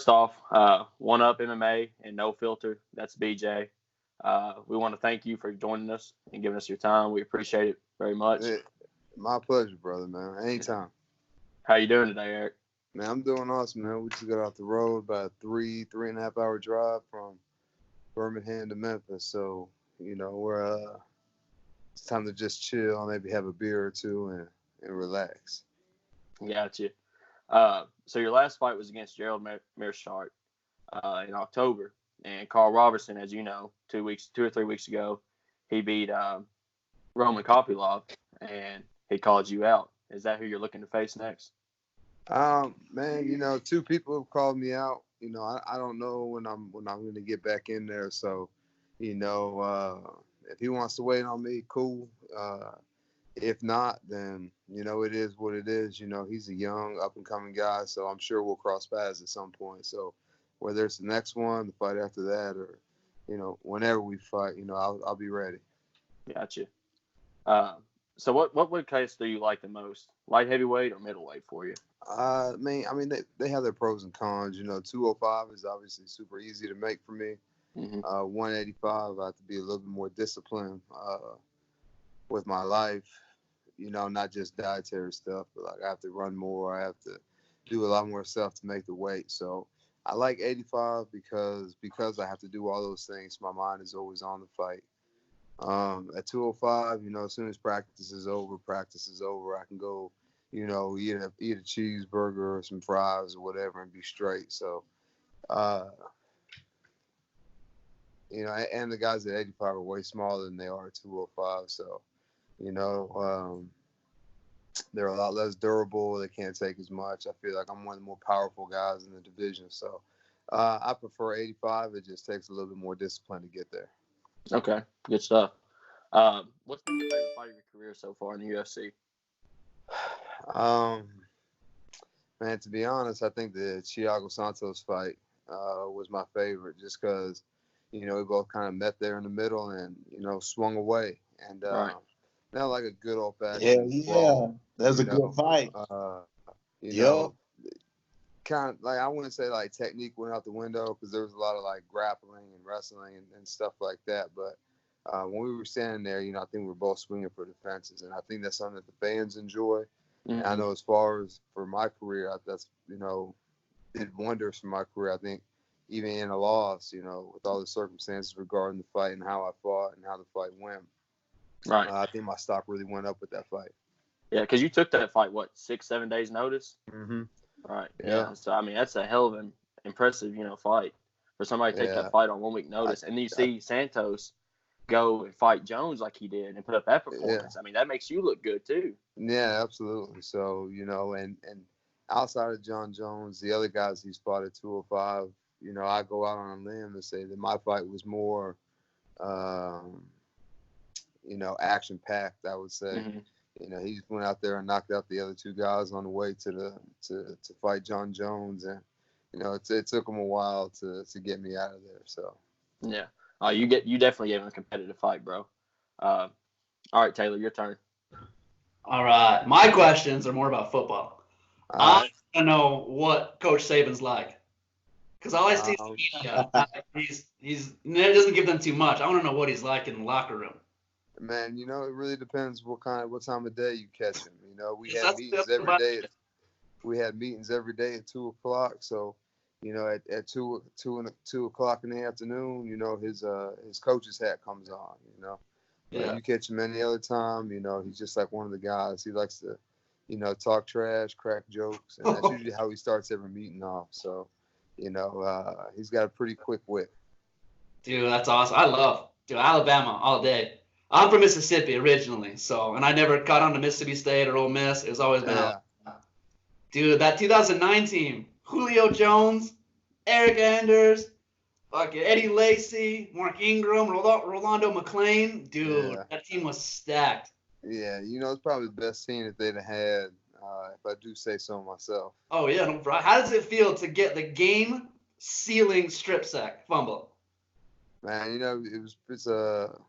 first off, One Up MMA and No Filter. That's BJ. We want to thank you for joining us and giving us your time. We appreciate it very much. My pleasure, brother, man. Anytime. How you doing today, Eryk? Man, I'm doing awesome, man. We just got off the road, about a 3.5 hour drive from Birmingham to Memphis. So, we're it's time to just chill, maybe have a beer or two and relax. Gotcha. So your last fight was against Gerald Mearshart in October, and Carl Robertson, as you know, 2 or 3 weeks ago, he beat Roman Kopylov, and he called you out. Is that who you're looking to face next? Man, 2 people have called me out. I don't know when I'm going to get back in there. So, if he wants to wait on me, cool. If not, then, it is what it is. He's a young, up-and-coming guy, so I'm sure we'll cross paths at some point. So whether it's the next one, the fight after that, or, whenever we fight, I'll be ready. Gotcha. So what weight class do you like the most? Light heavyweight or middleweight for you? They have their pros and cons. 205 is obviously super easy to make for me. Mm-hmm. 185, I have to be a little bit more disciplined with my life, not just dietary stuff, but like I have to run more. I have to do a lot more stuff to make the weight. So I like 85 because I have to do all those things. My mind is always on the fight. At 205, as soon as practice is over, I can go, eat a cheeseburger or some fries or whatever and be straight. So, and the guys at 85 are way smaller than they are at 205. So, they're a lot less durable. They can't take as much. I feel like I'm one of the more powerful guys in the division. So, I prefer 85. It just takes a little bit more discipline to get there. Okay, good stuff. What's been your favorite fight of your career so far in the UFC? Man, to be honest, I think the Thiago Santos fight was my favorite, just because, we both kind of met there in the middle and, swung away. And Right. not like a good old-fashioned brawl. That's a good fight. Kind of like, I wouldn't say like technique went out the window, because there was a lot of like grappling and wrestling and stuff like that. But when we were standing there, I think we were both swinging for the fences, and I think that's something that the fans enjoy. Mm-hmm. And I know as far as for my career, that's, did wonders for my career. I think even in a loss, with all the circumstances regarding the fight and how I fought and how the fight went, right. I think my stock really went up with that fight. Yeah, because you took that fight, 6-7 days notice? Mm-hmm. Right. Yeah. So, that's a hell of an impressive, fight for somebody to take that fight on 1 week notice. And then you see Santos go and fight Jones like he did and put up that performance. Yeah. That makes you look good too. Yeah, absolutely. So, and outside of John Jones, the other guys he's fought at 205, I go out on a limb and say that my fight was more, action-packed, I would say. Mm-hmm. He just went out there and knocked out the other 2 guys on the way to fight John Jones, and it took him a while to get me out of there. So yeah, you definitely gave him a competitive fight, bro. All right, Taylor, your turn. All right, my questions are more about football. I want to know what Coach Saban's like, because all I see is he doesn't give them too much. I want to know what he's like in the locker room. Man, it really depends what time of day you catch him. We had meetings every day. We had meetings every day at 2:00. So, at 2 o'clock in the afternoon, his coach's hat comes on. Yeah. You catch him any other time, he's just like one of the guys. He likes to, talk trash, crack jokes, and that's usually how he starts every meeting off. So, he's got a pretty quick wit. Dude, that's awesome. I love Alabama all day. I'm from Mississippi originally, and I never caught on to Mississippi State or Ole Miss. It was always been Alabama. Dude, that 2009 team, Julio Jones, Eric Anders, Eddie Lacy, Mark Ingram, Rolando McClain. Dude, That team was stacked. Yeah, it's probably the best team that they'd have had, if I do say so myself. Oh, yeah. How does it feel to get the game-sealing strip sack fumble? Man, it's a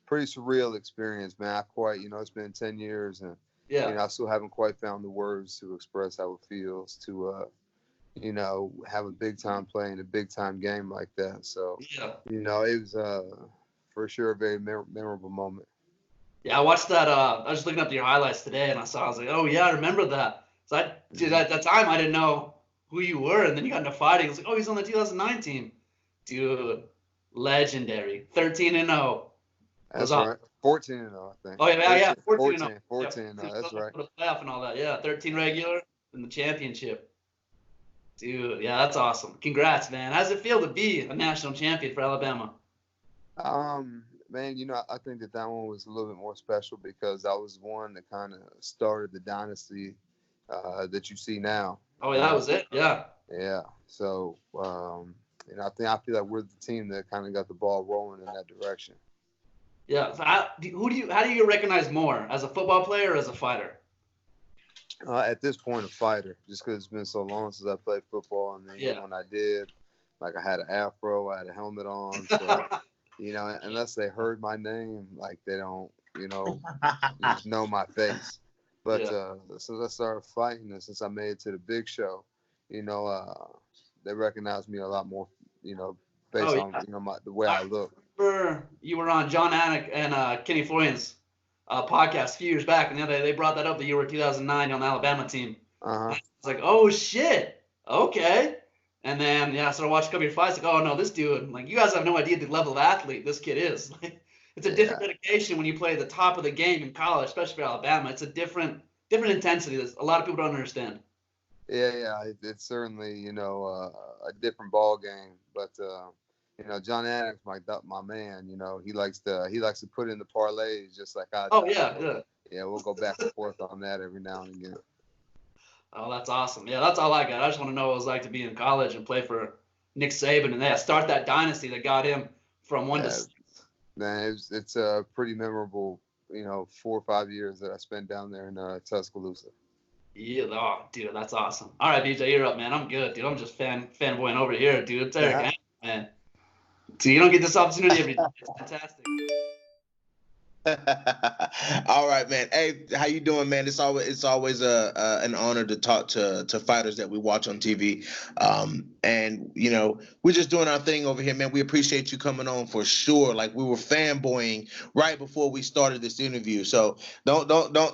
pretty surreal experience, man. It's been 10 years, and I still haven't quite found the words to express how it feels to have a big time play in a big time game like that. So, Yeah. it was for sure a very memorable moment. Yeah, I watched that. I was just looking up your highlights today, and I was like, oh yeah, I remember that. So dude, at that time, I didn't know who you were, and then you got into fighting. I was like, oh, he's on the 2009 team, dude. Legendary, 13-0. That's right. 14-0, I think. Oh yeah, 14-0. 14. Yeah, That's right. for the playoff and all that. Yeah, 13 regular and the championship. Dude, yeah, that's awesome. Congrats, man. How does it feel to be a national champion for Alabama? Man, I think that one was a little bit more special because I was one that kind of started the dynasty that you see now. Oh, yeah, that was it. Yeah. Yeah. So, I feel like we're the team that kind of got the ball rolling in that direction. Yeah. So how do you recognize more, as a football player or as a fighter? At this point, a fighter, just because it's been so long since I played football, and then when I did, like I had an afro, I had a helmet on, so unless they heard my name, like they don't, just know my face. But since I started fighting and since I made it to the big show, they recognize me a lot more, based on the way I look. Remember you were on John Anik and Kenny Florian's podcast a few years back, and they brought that up that you were 2009 on the Alabama team. Uh-huh. I was like, oh shit, okay. And then I started watching a couple of your fights. Like, oh no, this dude, like, you guys have no idea the level of athlete this kid is. Like, it's a different dedication when you play at the top of the game in college, especially for Alabama. It's a different intensity that a lot of people don't understand. Yeah, it's certainly a different ball game, but John Adams, my man, he likes to put in the parlays just like I do. Oh yeah. Yeah, we'll go back and forth on that every now and again. Oh, that's awesome. Yeah, that's all I got. I just want to know what it was like to be in college and play for Nick Saban and start that dynasty that got him from 1 to 6. Man, it's a pretty memorable, 4 or 5 years that I spent down there in Tuscaloosa. Yeah, oh, dude, that's awesome. All right, BJ, you're up, man. I'm good, dude. I'm just fanboying over here, dude. It's Eryk, man. So you don't get this opportunity every day. It's fantastic. All right, man. Hey, how you doing, man? It's always an honor to talk to fighters that we watch on TV. And we're just doing our thing over here, man. We appreciate you coming on for sure. Like, we were fanboying right before we started this interview. So don't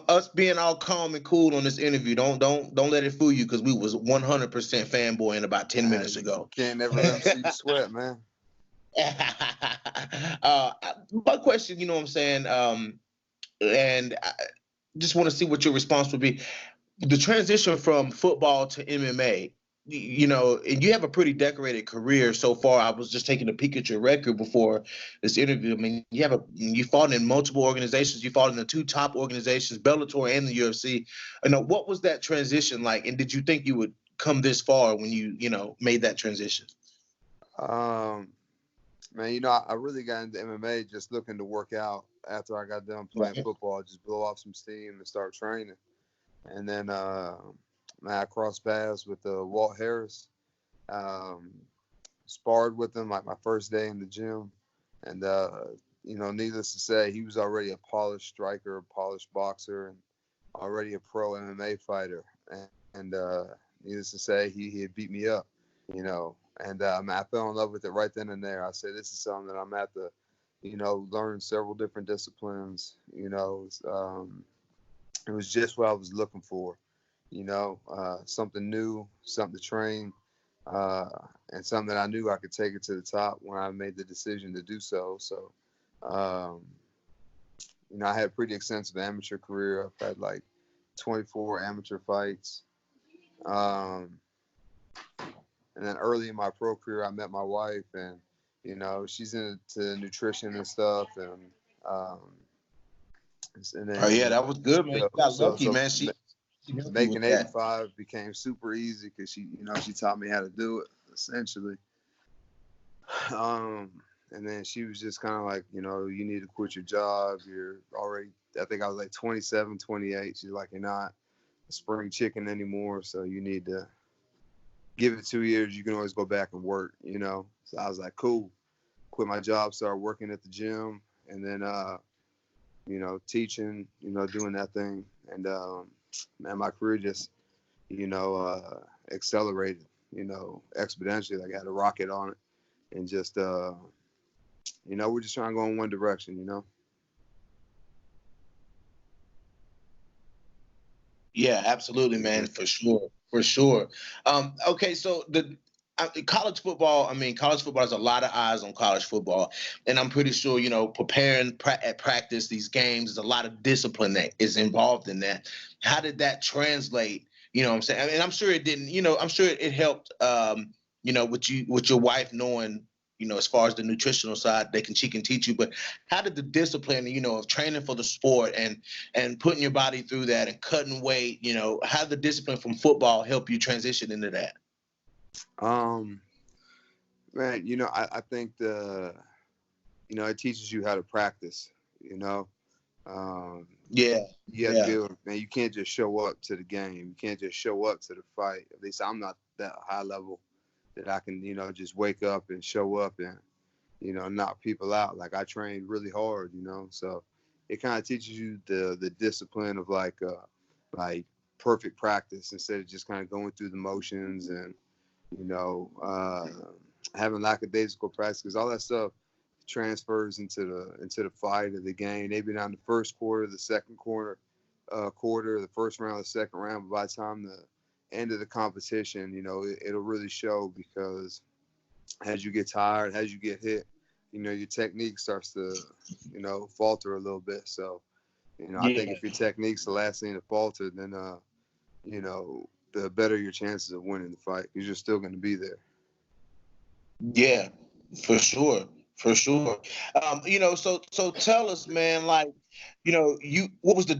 us being all calm and cool on this interview. Don't let it fool you, because we was 100% fanboying about 10 minutes ago. Can't never let them see you sweat, man. My question, what I'm saying, and I just want to see what your response would be. The transition from football to MMA, and you have a pretty decorated career so far. I was just taking a peek at your record before this interview. I mean, you fought in multiple organizations. You fought in the 2 top organizations, Bellator and the UFC. What was that transition like? And did you think you would come this far when you made that transition? Man, I really got into MMA just looking to work out after I got done playing football, just blow off some steam and start training. And then I crossed paths with Walt Harris, sparred with him like my first day in the gym. And, needless to say, he was already a polished striker, a polished boxer, and already a pro MMA fighter. And needless to say, he had beat me up, And I fell in love with it right then and there. I said, this is something that I'm at to, learn several different disciplines. It was just what I was looking for, something new, something to train, and something that I knew I could take it to the top when I made the decision to do so. So, I had a pretty extensive amateur career. I've had like 24 amateur fights. And then early in my pro career, I met my wife, and she's into nutrition and stuff, and then, oh yeah, that was good, man. You got lucky, man. She making 85 became super easy because she taught me how to do it essentially. And then she was just kind of like, you need to quit your job. You're already, I think I was like 27, 28. She's like, you're not a spring chicken anymore, so you need to give it 2 years. You can always go back and work, So I was like, cool. Quit my job, started working at the gym, and then, teaching, doing that thing. And, man, my career just, accelerated. exponentially. Like I had a rocket on it, and just we're just trying to go in one direction. Yeah, absolutely, man, for sure, for sure. Okay, so college football. I mean, college football has a lot of eyes on college football, and I'm pretty sure preparing at practice these games. There's a lot of discipline that is involved in that. How did that translate? You know what I'm saying? I mean, I'm sure it didn't. I'm sure it helped. With your wife knowing. As far as the nutritional side, she can teach you. But how did the discipline, of training for the sport and putting your body through that and cutting weight, how did the discipline from football help you transition into that? Man, I think it teaches you how to practice, Yeah. You have to be able, man, you can't just show up to the game. You can't just show up to the fight. At least I'm not that high level that I can, just wake up and show up and, knock people out. Like I trained really hard, so it kind of teaches you the discipline of like perfect practice instead of just kind of going through the motions and, having lackadaisical practice, because all that stuff transfers into the fight of the game. Maybe not in the first quarter, the second quarter, the first round, the second round, but by the time the end of the competition, it'll really show, because as you get tired, as you get hit, your technique starts to, falter a little bit. So, I think if your technique's the last thing to falter, then, the better your chances of winning the fight, because you're still going to be there. Yeah, for sure. For sure. So tell us, man, like, what was the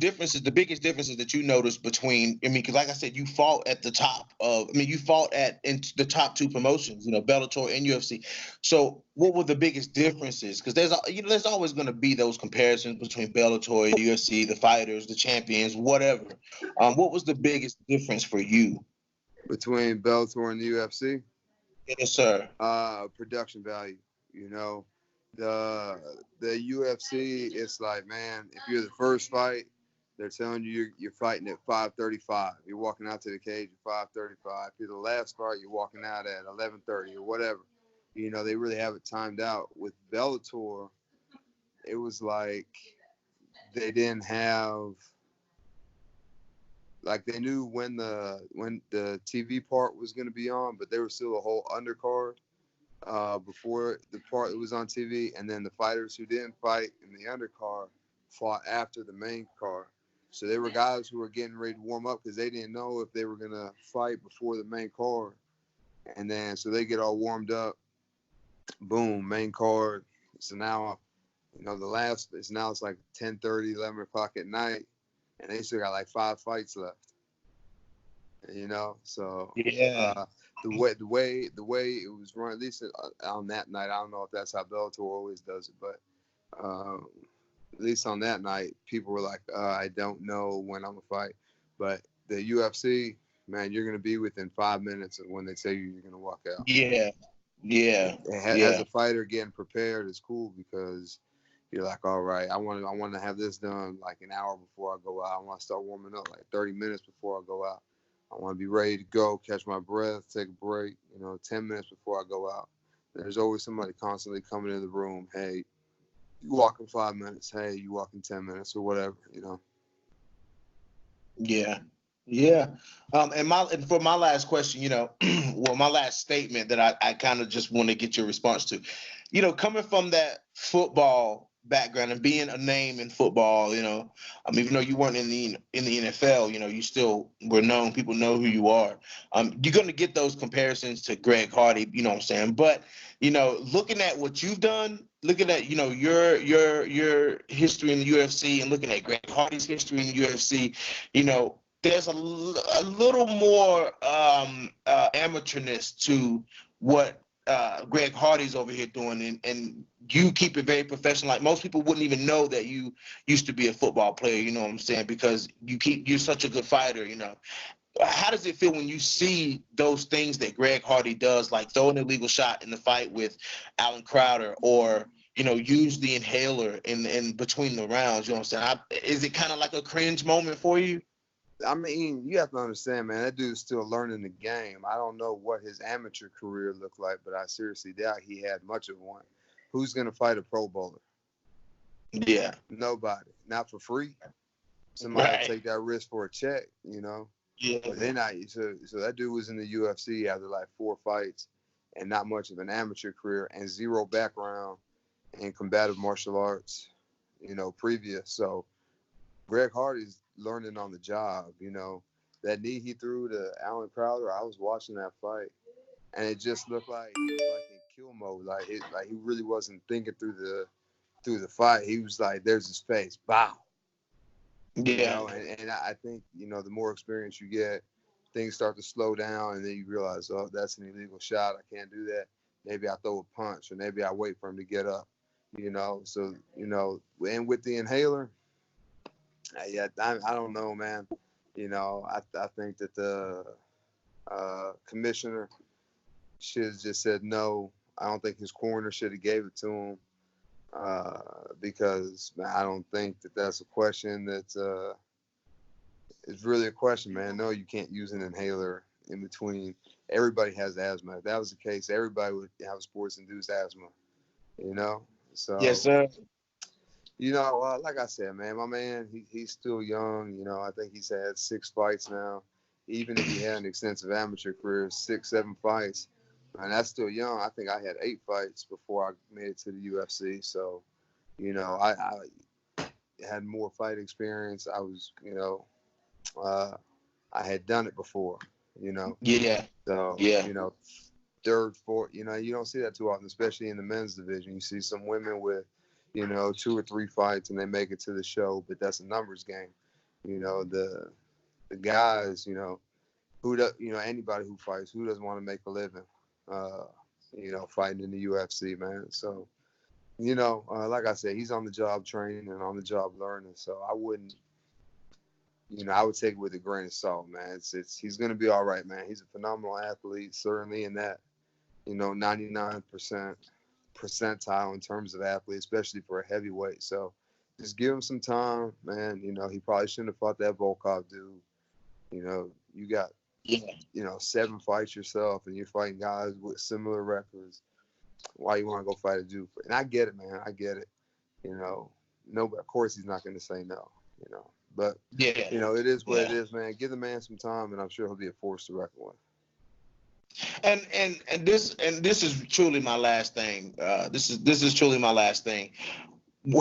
biggest differences that you noticed between, because like I said, you fought at the top you fought in the top two promotions, Bellator and UFC. So what were the biggest differences? Because there's always going to be those comparisons between Bellator, UFC, the fighters, the champions, whatever. What was the biggest difference for you? Between Bellator and the UFC? Yes, sir. Production value. The UFC, it's like, man, if you're the first fight, they're telling you you're fighting at 5:35. You're walking out to the cage at 5:35. If you're the last fight, you're walking out at 11:30 or whatever. They really have it timed out. With Bellator, it was like they didn't have, like, they knew when the TV part was going to be on, but there was still a whole undercard before the part that was on TV, and then the fighters who didn't fight in the undercard fought after the main card. So there were guys who were getting ready to warm up because they didn't know if they were going to fight before the main card. And then so they get all warmed up. Boom, main card. So now, it's like 10:30, 11 o'clock at night, and they still got like 5 fights left. So yeah. The way it was run, at least on that night, I don't know if that's how Bellator always does it, but at least on that night, people were like, I don't know when I'm gonna fight. But the UFC, man, you're gonna be within 5 minutes of when they tell you're gonna walk out. Yeah. As a fighter, getting prepared is cool, because you're like, all right, I want to have this done like an hour before I go out. I want to start warming up like 30 minutes before I go out. I want to be ready to go, catch my breath, take a break, 10 minutes before I go out. There's always somebody constantly coming in the room. Hey, you walk in 5 minutes. Hey, you walk in 10 minutes or whatever, Yeah. And for my last question, my last statement that I kind of just want to get your response to, coming from that football background and being a name in football, even though you weren't in the NFL, you still were known. People know who you are. You're going to get those comparisons to Greg Hardy, you know what I'm saying? But, looking at what you've done, looking at, your history in the UFC and looking at Greg Hardy's history in the UFC, there's a little more amateurness to what Greg Hardy's over here doing, and you keep it very professional. Like most people wouldn't even know that you used to be a football player, you know what I'm saying? Because you're such a good fighter, How does it feel when you see those things that Greg Hardy does, like throw an illegal shot in the fight with Alan Crowder, or use the inhaler in between the rounds? You know what I'm saying? Is it kind of like a cringe moment for you? I mean, you have to understand, man, that dude's still learning the game. I don't know what his amateur career looked like, but I seriously doubt he had much of one. Who's going to fight a Pro Bowler? Yeah. Nobody. Not for free. Somebody Right. will take that risk for a check, you know? Yeah. But then so that dude was in the UFC after like 4 fights and not much of an amateur career and zero background in combative martial arts, you know, previous. So Greg Hardy's learning on the job, you know. That knee he threw to Alan Crowder, I was watching that fight, and it just looked like he was like in kill mode, like he really wasn't thinking through the fight. He was like, "There's his face, bow." Yeah. You know, and I think, you know, the more experience you get, things start to slow down, and then you realize, oh, that's an illegal shot. I can't do that. Maybe I throw a punch, or maybe I wait for him to get up. You know, so, you know, and with the inhaler, I don't know, man. You know, I think that the commissioner should have just said no. I don't think his corner should have gave it to him because man, I don't think that that's a question that's it's really a question, man. No, you can't use an inhaler in between. Everybody has asthma. If that was the case, everybody would have sports-induced asthma. You know, so Yes, sir. you know, like I said, man, my man, he's still young. You know, I think he's had 6 fights now. Even if he had an extensive amateur career, 6, 7 fights, and that's still young. I think I had 8 fights before I made it to the UFC. So, you know, I had more fight experience. I was, you know, I had done it before, you know. Yeah. So, Yeah. you know, 3rd, 4th, you know, you don't see that too often, especially in the men's division. You see some women with, you know, 2 or 3 fights and they make it to the show, but that's a numbers game. You know, the guys, you know, anybody who fights, who doesn't want to make a living, you know, fighting in the UFC, man. So, you know, like I said, he's on the job training and on the job learning. So I wouldn't, you know, I would take it with a grain of salt, man. He's going to be all right, man. He's a phenomenal athlete, certainly in that, you know, 99% percentile in terms of athlete, especially for a heavyweight. So just give him some time, man. You know, he probably shouldn't have fought that Volkov dude. You know, you got, you know, 7 fights yourself and you're fighting guys with similar records. Why you want to go fight a dude? And I get it, man. I get it. You know, no, of course he's not going to say no, you know. But, you know, it is what it is, man. Give the man some time, and I'm sure he'll be a force to reckon with. And this is truly my last thing. This is truly my last thing.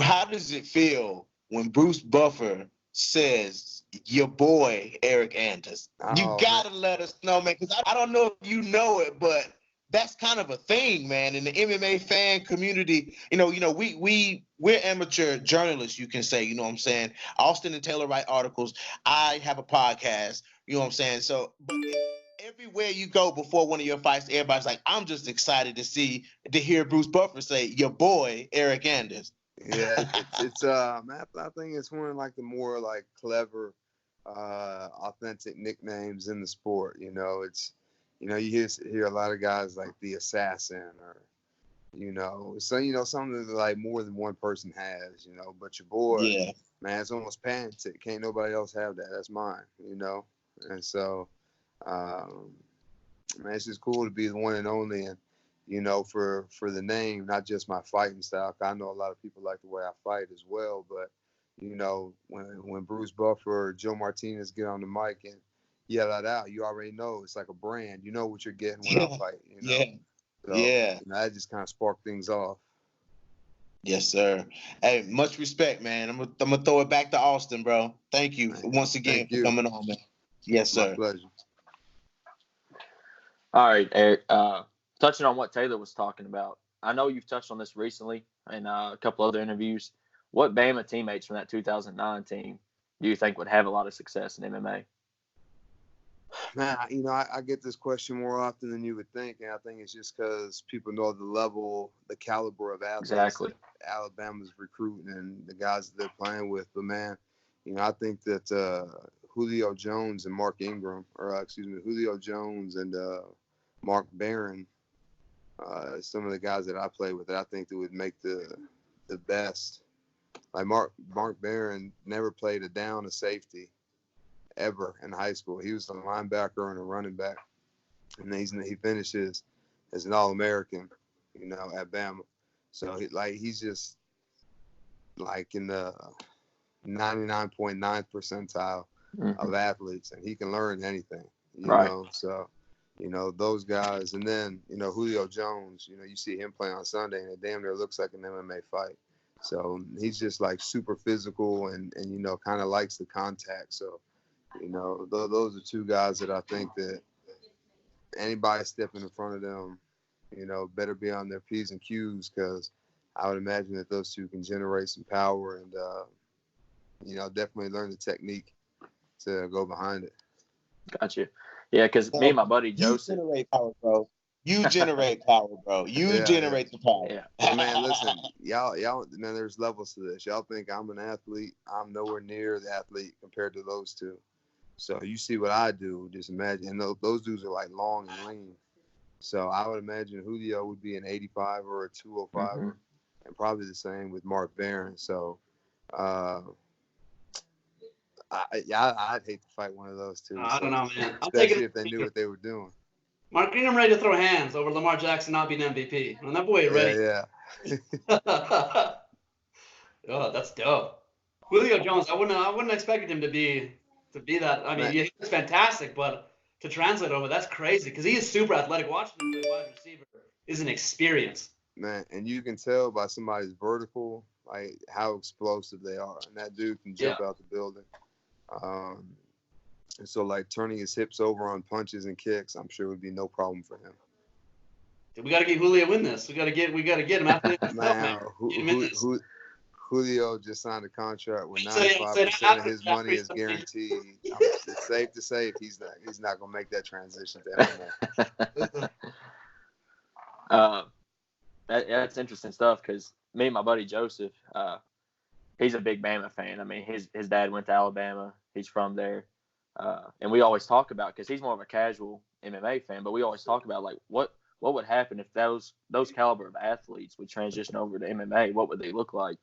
How does it feel when Bruce Buffer says your boy Eryk Anders? You gotta let us know, man, because I don't know if you know it, but that's kind of a thing, man, in the MMA fan community. You know, we're amateur journalists, you can say. You know what I'm saying? Austin and Taylor write articles. I have a podcast. You know what I'm saying? So, but everywhere you go before one of your fights, everybody's like, I'm just excited to hear Bruce Buffer say your boy Eryk Anders. Yeah, it's man, I think it's one of like the more like clever, authentic nicknames in the sport. You know, it's, you know, you hear a lot of guys like the Assassin or, you know, so, you know, something that like more than one person has, you know, but your boy, man, it's almost patented. Can't nobody else have that. That's mine, you know. And so, man, it's just cool to be the one and only, and, you know, for the name, not just my fighting style. I know a lot of people like the way I fight as well, but, you know, when Bruce Buffer or Joe Martinez get on the mic and yell that out, you already know it's like a brand. You know what you're getting when I fight, you know. So, you know, that just kind of sparked things off. Yes, sir. Hey, much respect, man. I'm gonna throw it back to Austin, bro. Thank you once again for coming on, man. Yes, sir. My pleasure. All right, Eryk. Touching on what Taylor was talking about, I know you've touched on this recently in a couple other interviews. What Bama teammates from that 2009 team do you think would have a lot of success in MMA? Man, you know, I get this question more often than you would think, and I think it's just because people know the level, the caliber of athletes that Alabama's recruiting and the guys that they're playing with. But, man, you know, I think that Julio Jones and Julio Jones and Mark Barron, some of the guys that I play with, that I think that would make the best. Like Mark Barron never played a down, a safety, ever in high school. He was a linebacker and a running back, and then he finishes as an All-American, at Bama. So he's just like in the 99.9th percentile of athletes, and he can learn anything. So those guys, and then Julio Jones. You see him play on Sunday, and it damn near looks like an MMA fight. So he's just like super physical and kind of likes the contact. So those are two guys that I think that anybody stepping in front of them, better be on their P's and Q's, because I would imagine that those two can generate some power and definitely learn the technique to go behind it. Gotcha. Yeah, because me and my buddy Joseph. You generate power, bro. You generate power, bro. You generate the power. Yeah. Man, listen, y'all, man, there's levels to this. Y'all think I'm an athlete. I'm nowhere near the athlete compared to those two. So you see what I do, just imagine. And those dudes are like long and lean. So I would imagine Julio would be an 85 or a 205, and probably the same with Mark Barron. So I'd hate to fight one of those two. I don't know, man. Especially if they knew what they were doing. Mark Green, I'm ready to throw hands over Lamar Jackson not being MVP. And that boy ready. Yeah. Oh, that's dope. Julio Jones, I wouldn't expect him to be that. I mean, he's fantastic, but to translate over, that's crazy because he is super athletic. Watching him play wide receiver is an experience. Man, and you can tell by somebody's vertical, like how explosive they are, and that dude can jump out the building. And so, like, turning his hips over on punches and kicks, I'm sure would be no problem for him. We got to get Julio in this. We got to get him after this. Man, Julio just signed a contract with 95% of his money is guaranteed. It's safe to say he's not gonna make that transition to MMA. That's interesting stuff because me and my buddy Joseph, he's a big Bama fan. I mean, his dad went to Alabama. He's from there. And we always talk about, because he's more of a casual MMA fan, but we always talk about like what would happen if those caliber of athletes would transition over to MMA? What would they look like?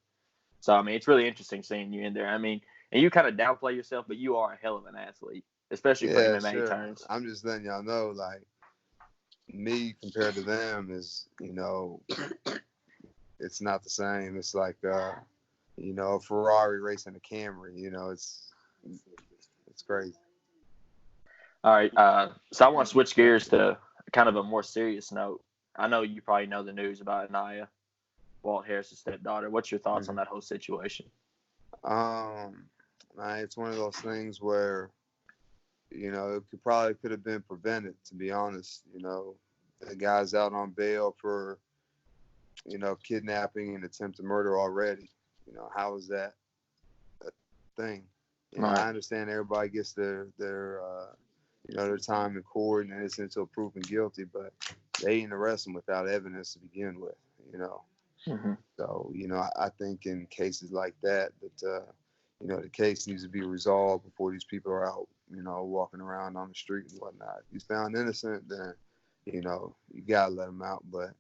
So I mean, it's really interesting seeing you in there. I mean, and you kind of downplay yourself, but you are a hell of an athlete, especially for MMA terms. I'm just letting y'all know, like, me compared to them is, it's not the same. It's like, a Ferrari racing a Camry. It's crazy. All right, so I want to switch gears to kind of a more serious note. I know you probably know the news about Anaya, Walt Harris' stepdaughter. What's your thoughts on that whole situation? It's one of those things where, it could have been prevented, to be honest. The guy's out on bail for, kidnapping and attempted murder already. How is that a thing? Right. I understand everybody gets their time in court and innocent until proven guilty, but they didn't arrest him without evidence to begin with. So, I think in cases like that, the case needs to be resolved before these people are out, walking around on the street and whatnot. If he's found innocent, then, you got to let him out. But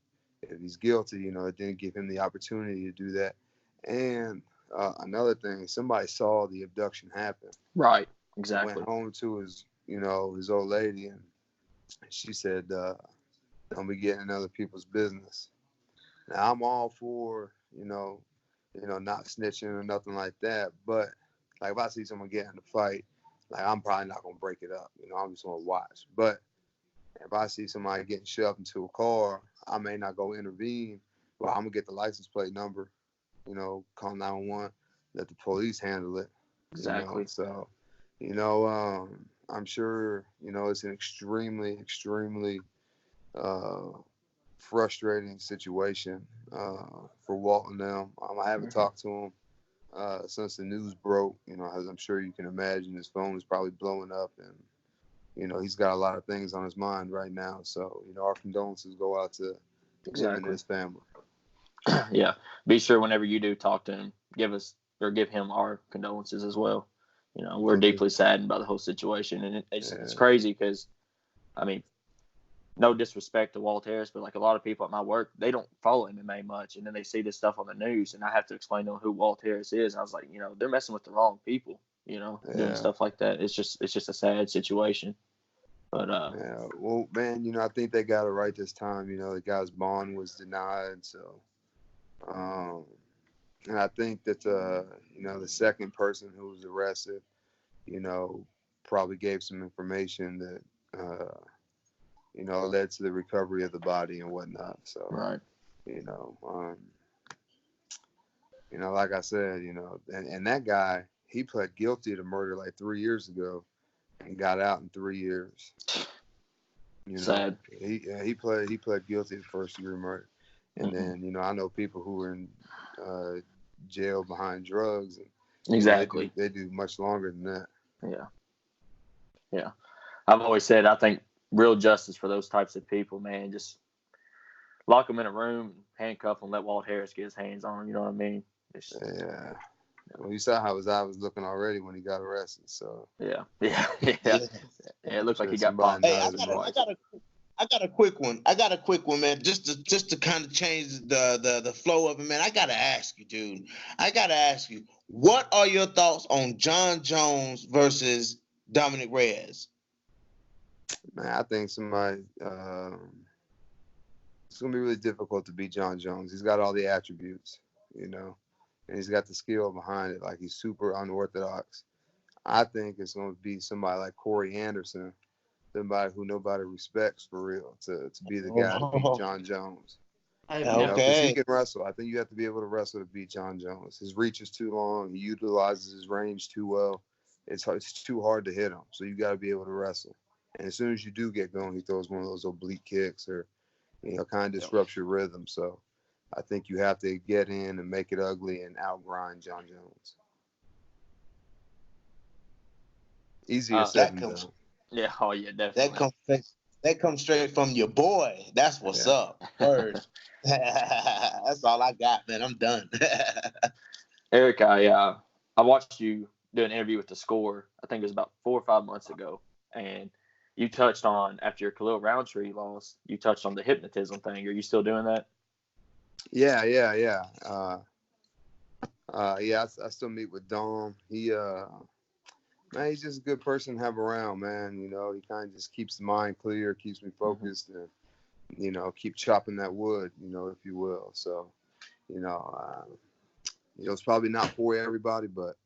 if he's guilty, it didn't give him the opportunity to do that. And another thing, somebody saw the abduction happen. Right, exactly. Went home to his old lady, and she said, don't be getting in other people's business. Now, I'm all for, not snitching or nothing like that. But, like, if I see someone get in a fight, like, I'm probably not going to break it up. I'm just going to watch. But if I see somebody getting shoved into a car, I may not go intervene. But I'm going to get the license plate number, call 911, let the police handle it. Exactly. So, I'm sure, it's an extremely, extremely frustrating situation for Walt and them. I haven't talked to him since the news broke. As I'm sure you can imagine, his phone is probably blowing up, and he's got a lot of things on his mind right now. So our condolences go out to him and his family. Yeah, be sure whenever you do talk to him, give him our condolences as well. We're deeply saddened by the whole situation, and it's crazy because, I mean, no disrespect to Walt Harris, but like a lot of people at my work, they don't follow MMA much, and then they see this stuff on the news, and I have to explain to them who Walt Harris is. And I was like, they're messing with the wrong people. doing stuff like that. It's just a sad situation. But yeah, well, man, I think they got it right this time. The guy's bond was denied, so and I think that the second person who was arrested, probably gave some information that led to the recovery of the body and whatnot. So right. Like I said, and that guy, he pled guilty to murder like 3 years ago and got out in 3 years. Sad. He pled guilty to first-degree murder. And then, I know people who were in jail behind drugs. And, exactly. They do much longer than that. Yeah. Yeah. I've always said I think real justice for those types of people, man, just lock them in a room, handcuff them, let Walt Harris get his hands on them. You know what I mean? Yeah. Well, you saw how his eye was looking already when he got arrested. So yeah. It looks like he got popped. Hey, I got a quick one. Man. Just to kind of change the flow of it, man. I gotta ask you, dude. What are your thoughts on John Jones versus Dominic Reyes? Man, I think somebody. It's gonna be really difficult to beat John Jones. He's got all the attributes, and he's got the skill behind it. Like, he's super unorthodox. I think it's gonna be somebody like Corey Anderson, somebody who nobody respects for real, to be the guy to beat John Jones. Because he can wrestle. I think you have to be able to wrestle to beat John Jones. His reach is too long. He utilizes his range too well. It's too hard to hit him. So you got to be able to wrestle. And as soon as you do get going, he throws one of those oblique kicks or, kind of disrupts your rhythm. So I think you have to get in and make it ugly and outgrind John Jones. Easier said than done. Yeah, oh yeah, definitely. That comes straight from your boy. That's what's up. Word. That's all I got, man. I'm done. Eryk, I watched you do an interview with The Score. I think it was about 4 or 5 months ago, and you touched on, after your Khalil Roundtree loss, you touched on the hypnotism thing. Are you still doing that? Yeah. I still meet with Dom. Man, he's just a good person to have around, man. He kind of just keeps the mind clear, keeps me focused, and, keep chopping that wood, if you will. So, it's probably not for everybody, but,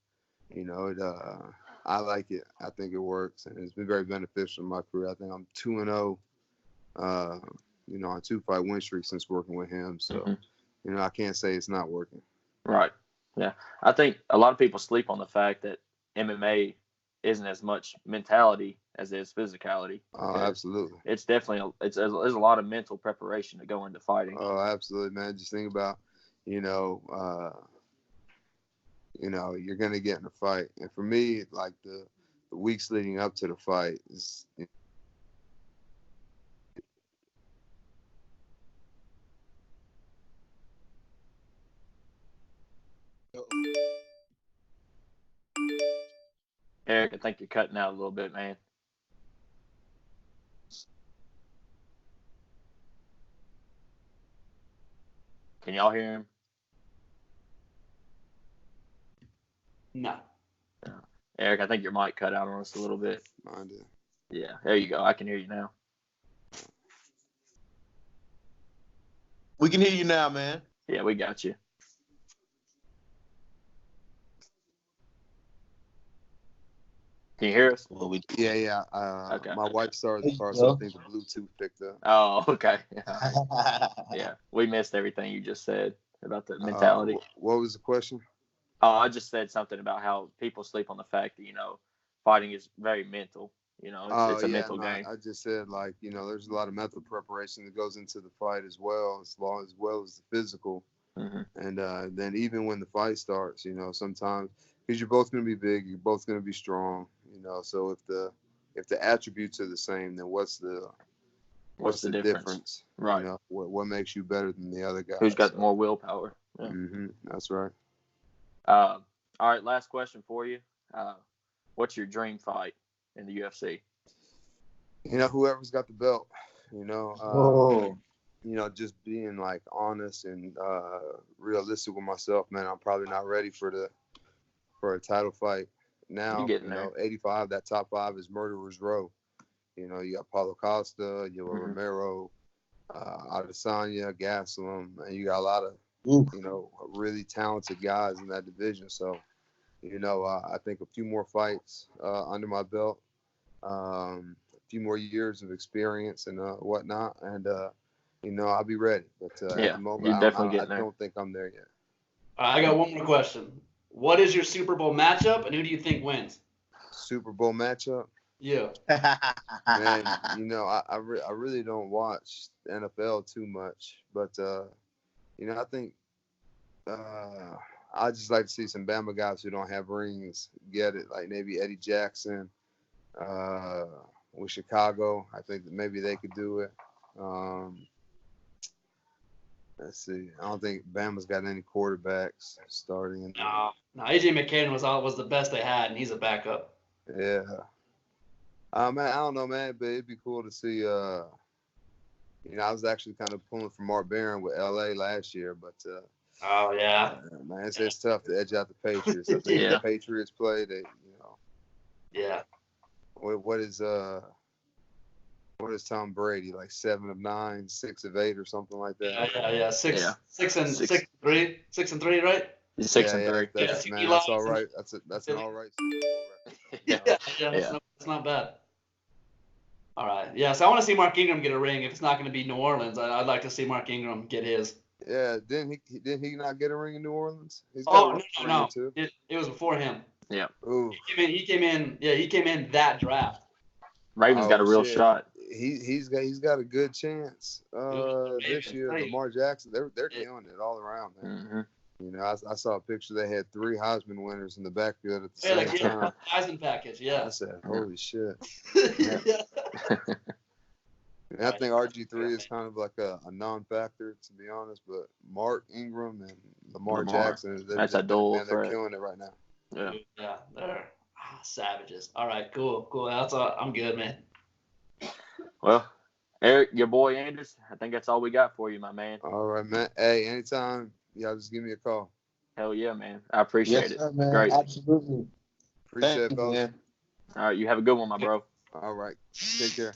I like it. I think it works, and it's been very beneficial in my career. I think I'm 2-0, on 2-fight win streak since working with him. So, I can't say it's not working. Right. Yeah. I think a lot of people sleep on the fact that MMA isn't as much mentality as it is physicality. Oh, absolutely. It's definitely there's a lot of mental preparation to go into fighting. Oh, absolutely, man. Just think about, you're going to get in a fight. And for me, like the weeks leading up to the fight is, Eryk, I think you're cutting out a little bit, man. Can y'all hear him? No. Eryk, I think your mic cut out on us a little bit. Mine did. Yeah, there you go. I can hear you now. We can hear you now, man. Yeah, we got you. Can you hear us? Yeah. Okay. My wife started the car, so I think the Bluetooth picked up. Oh, okay. Yeah, we missed everything you just said about the mentality. What was the question? Oh, I just said something about how people sleep on the fact that, fighting is very mental. It's a mental game. I just said, there's a lot of mental preparation that goes into the fight as well as the physical. Mm-hmm. And then even when the fight starts, sometimes, because you're both going to be big, you're both going to be strong, so if the attributes are the same, then what's the difference? Right. What makes you better than the other guy? Who's got more willpower? Yeah. Mm-hmm. That's right. All right, last question for you. What's your dream fight in the UFC? Whoever's got the belt. Just being honest and realistic with myself, man. I'm probably not ready for a title fight now, You getting there. 85, that top 5 is Murderer's Row. You got Paulo Costa, Romero, Adesanya, Gastelum, and you got a lot of, really talented guys in that division. So, I think a few more fights under my belt, a few more years of experience and whatnot, and I'll be ready. But at the moment, you're definitely getting I there. don't think I'm there yet. I got one more question. What is your Super Bowl matchup, and who do you think wins? Super Bowl matchup? Yeah. Man, I really don't watch the NFL too much, but I think I just like to see some Bama guys who don't have rings get it, like maybe Eddie Jackson with Chicago. I think that maybe they could do it. Let's see. I don't think Bama's got any quarterbacks starting. No, AJ McCarron was the best they had, and he's a backup. Yeah. Man, I don't know, man, but it'd be cool to see. I was actually kind of pulling for Mark Barron with LA last year, but Oh yeah. man, it's tough to edge out the Patriots. I think if the Patriots play, they, Yeah. What is Tom Brady, like 7 of 9, 6 of 8, or something like that? Yeah. Six and 3, 6 and 3, right? 6 and 3. That's all right. That's an all right. That's not bad. All right. Yeah, so I want to see Mark Ingram get a ring. If it's not going to be New Orleans, I'd like to see Mark Ingram get his. Yeah, didn't he not get a ring in New Orleans? No. It was before him. Yeah. Ooh. He came in that draft. Ravens got a real shot. He's got a good chance this year. Lamar Jackson, they're killing it all around, man. Mm-hmm. I saw a picture. They had 3 Heisman winners in the backfield at the same time. Heisman package, yeah. I said, holy shit. Yeah. And I think RG3 is kind of like a non-factor, to be honest. But Mark Ingram and Lamar Jackson, that's a duel. They're killing it right now. Yeah, they're savages. All right, cool. That's all. I'm good, man. Well, Eryk, your boy Anders, I think that's all we got for you, my man. All right, man. Hey, anytime, y'all just give me a call. Hell yeah, man. I appreciate it. Sir, man. Great. Absolutely. Appreciate it, Thank you, fellas. man. All right, you have a good one, my bro. All right. Take care.